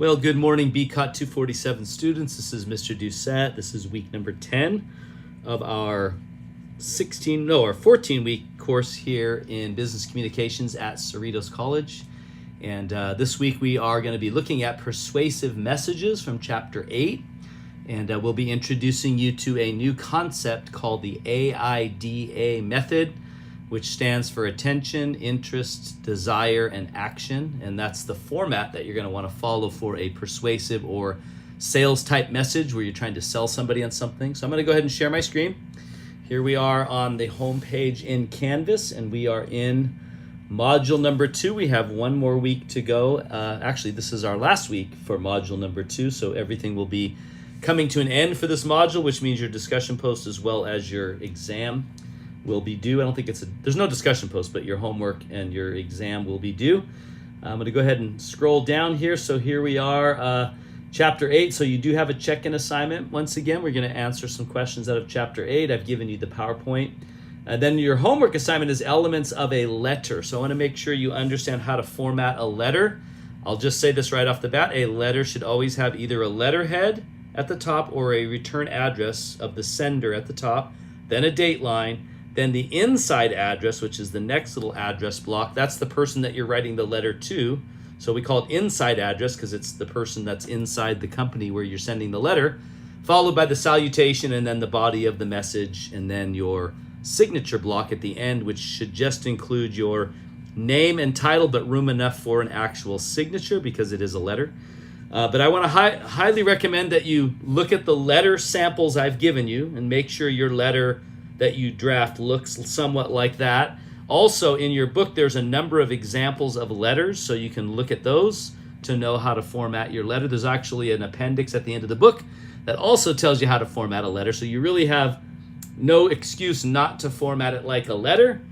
Well, good morning, BCOT247 students. This is Mr.D. This is week number 10 of our 14-week course here in business communications at Cerritos College. And this week we are going to be looking at persuasive messages from chapter 8. And we'll be introducing you to a new concept called the AIDA method, which stands for attention, interest, desire, and action. And that's the format that you're going to want to follow for a persuasive or sales type message where you're trying to sell somebody on something. So I'm going to go ahead and share my screen. Here we are on the home page in Canvas, and we are in module number 2. We have one more week to go. Actually, this is our last week for module number 2, so everything will be coming to an end for this module, which means your discussion post as well as your exam will be due. I don't think there's no discussion post, but your homework and your exam will be due. I'm going to go ahead and scroll down here. So here we are, chapter 8. So you do have a check-in assignment. Once again, we're going to answer some questions out of chapter 8. I've given you the PowerPoint. Then your homework assignment is elements of a letter. So I want to make sure you understand how to format a letter. I'll just say this right off the bat. A letter should always have either a letterhead at the top or a return address of the sender at the top, then a date line, then the inside address, which is the next little address block. That's the person that you're writing the letter to. So we call it inside address because it's the person that's inside the company where you're sending the letter, followed by the salutation and then the body of the message, and then your signature block at the end, which should just include your name and title, but room enough for an actual signature because it is a letter. But I want to highly recommend that you look at the letter samples I've given you and make sure your letter that you draft looks somewhat like that. Also, in your book, there's a number of examples of letters, so you can look at those to know how to format your letter. There's actually an appendix at the end of the book that also tells you how to format a letter, so you really have no excuse not to format it like a letter.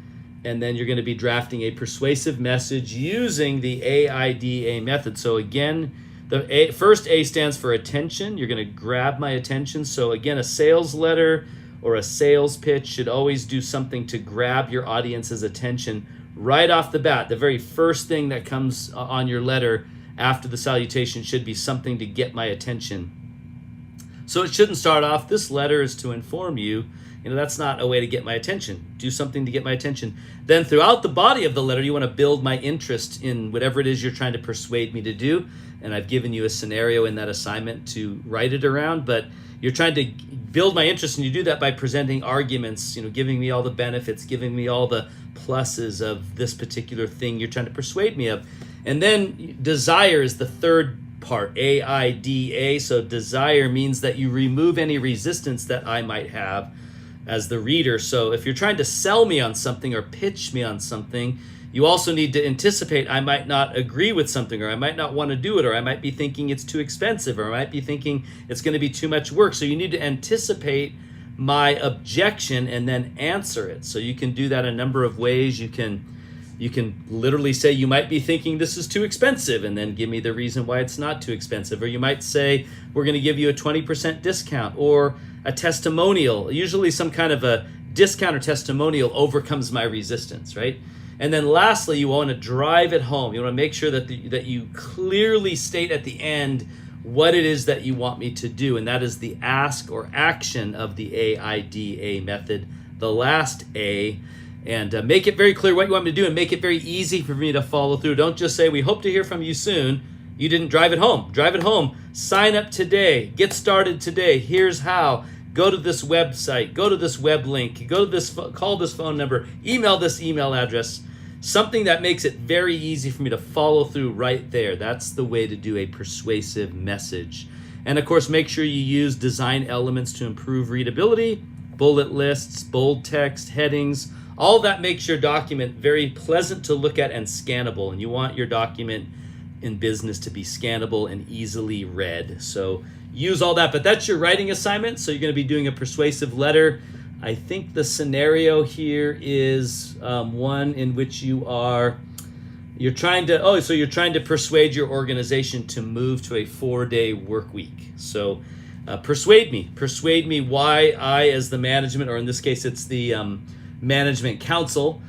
And then you're going to be drafting a persuasive message using the AIDA method. So again, the first A stands for attention. You're going to grab my attention. So again, a sales letter or a sales pitch should always do something to grab your audience's attention right off the bat. The very first thing that comes on your letter after the salutation should be something to get my attention. So it shouldn't start off, this letter is to inform you. That's not a way to get my attention. Do something to get my attention. Then throughout the body of the letter, you want to build my interest in whatever it is you're trying to persuade me to do. And I've given you a scenario in that assignment to write it around, but you're trying to build my interest, and you do that by presenting arguments, giving me all the benefits, giving me all the pluses of this particular thing you're trying to persuade me of. And then desire is the third part, AIDA. So desire means that you remove any resistance that I might have as the reader. So if you're trying to sell me on something or pitch me on something, you also need to anticipate I might not agree with something, or I might not want to do it, or I might be thinking it's too expensive, or I might be thinking it's going to be too much work. So you need to anticipate my objection and then answer it. So you can do that a number of ways. You can literally say you might be thinking this is too expensive and then give me the reason why it's not too expensive. Or you might say we're going to give you a 20% discount or a testimonial. Usually some kind of a discount or testimonial overcomes my resistance, right? And then lastly, you want to drive it home. You want to make sure that you clearly state at the end what it is that you want me to do. And that is the ask or action of the AIDA method, the last A. And make it very clear what you want me to do and make it very easy for me to follow through. Don't just say, we hope to hear from you soon. You didn't drive it home. Drive it home. Sign up today. Get started today. Here's how. Go to this website. Go to this web link. Go to this, call this phone number. Email this email address. Something that makes it very easy for me to follow through right there. That's the way to do a persuasive message. And of course, make sure you use design elements to improve readability, bullet lists, bold text, headings. All that makes your document very pleasant to look at and scannable. And you want your document in business to be scannable and easily read. So use all that. But that's your writing assignment. So you're going to be doing a persuasive letter. I think the scenario here is one in which you're trying to persuade your organization to move to a 4-day work week. So persuade me why I, as the management, or in this case it's the management council,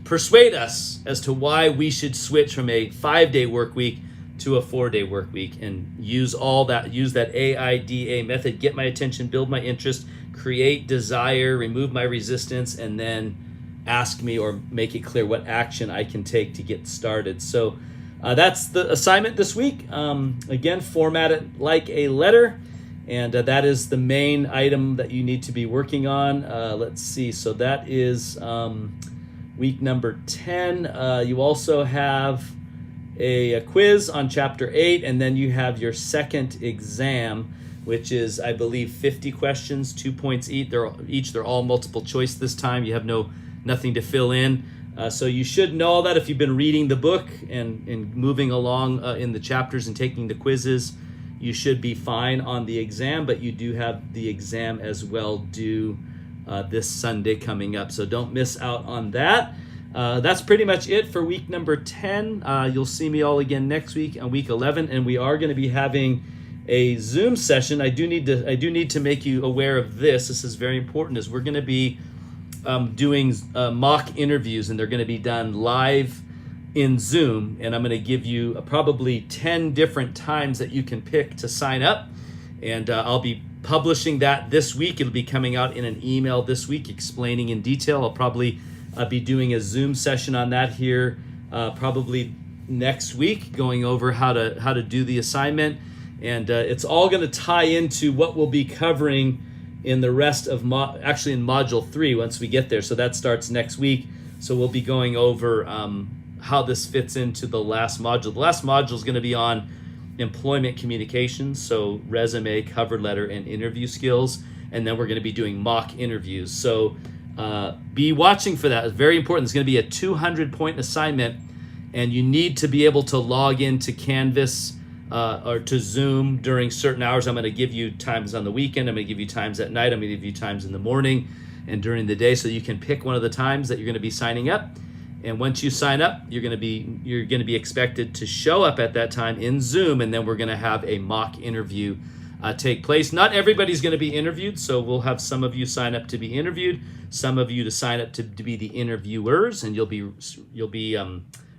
persuade us as to why we should switch from a 5-day work week to a 4-day work week, and use that AIDA method. Get my attention, build my interest, create desire, remove my resistance, and then ask me or make it clear what action I can take to get started. So that's the assignment this week. Again, format it like a letter, and that is the main item that you need to be working on. Let's see. So that is week number 10. You also have a quiz on chapter 8, and then you have your second exam, which is, I believe, 50 questions, 2 points each. They're all multiple choice this time. You have nothing to fill in. So you should know all that if you've been reading the book and moving along in the chapters and taking the quizzes. You should be fine on the exam, but you do have the exam as well due this Sunday coming up. So don't miss out on that. That's pretty much it for week number 10. You'll see me all again next week on week 11, and we are going to be having a Zoom session. I do need to make you aware of this. This is very important. Is we're going to be doing mock interviews, and they're going to be done live in Zoom, and I'm going to give you probably 10 different times that you can pick to sign up, and I'll be publishing that this week. It'll be coming out in an email this week explaining in detail. I'll probably be doing a Zoom session on that here probably next week, going over how to do the assignment, and it's all going to tie into what we'll be covering in the rest of actually in module 3 once we get there. So that starts next week. So we'll be going over how this fits into the last module. The last module is going to be on employment communications, so resume, cover letter, and interview skills, and then we're going to be doing mock interviews. So be watching for that. It's very important. It's going to be a 200-point assignment, and you need to be able to log into Canvas or to Zoom during certain hours. I'm going to give you times on the weekend. I'm going to give you times at night. I'm going to give you times in the morning and during the day, so you can pick one of the times that you're going to be signing up. And once you sign up, you're going to be expected to show up at that time in Zoom, and then we're going to have a mock interview take place. Not everybody's going to be interviewed, so we'll have some of you sign up to be interviewed, some of you to sign up to be the interviewers, and you'll be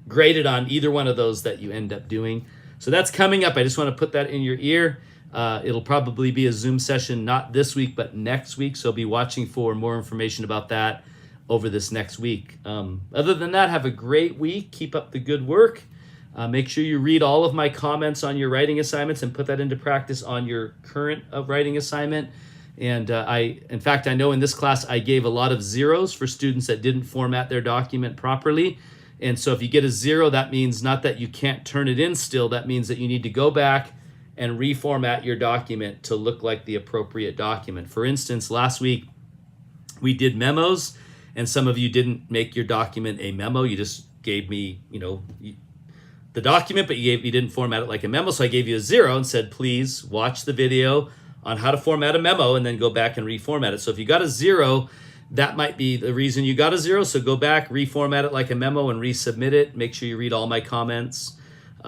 graded on either one of those that you end up doing. So that's coming up. I just want to put that in your ear. It'll probably be a Zoom session, not this week, but next week. So be watching for more information about that over this next week. Other than that, have a great week. Keep up the good work. Make sure you read all of my comments on your writing assignments and put that into practice on your current writing assignment. And in fact, I know in this class, I gave a lot of zeros for students that didn't format their document properly. And so if you get a 0, that means not that you can't turn it in still. That means that you need to go back and reformat your document to look like the appropriate document. For instance, last week we did memos, and some of you didn't make your document a memo. You just gave me, the document, but you didn't format it like a memo. So I gave you a 0 and said, please watch the video on how to format a memo and then go back and reformat it. So if you got a 0, that might be the reason you got a 0. So go back, reformat it like a memo, and resubmit it. Make sure you read all my comments.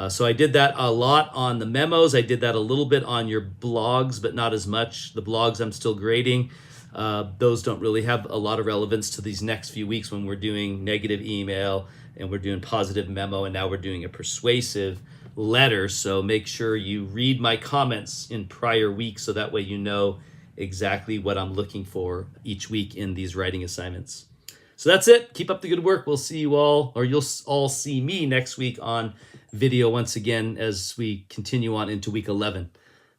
So I did that a lot on the memos. I did that a little bit on your blogs, but not as much. The blogs I'm still grading. Those don't really have a lot of relevance to these next few weeks when we're doing negative email and we're doing positive memo, and now we're doing a persuasive letter. So make sure you read my comments in prior weeks so that way you know exactly what I'm looking for each week in these writing assignments. So that's it. Keep up the good work. We'll see you all, or you'll all see me next week on video once again as we continue on into week 11.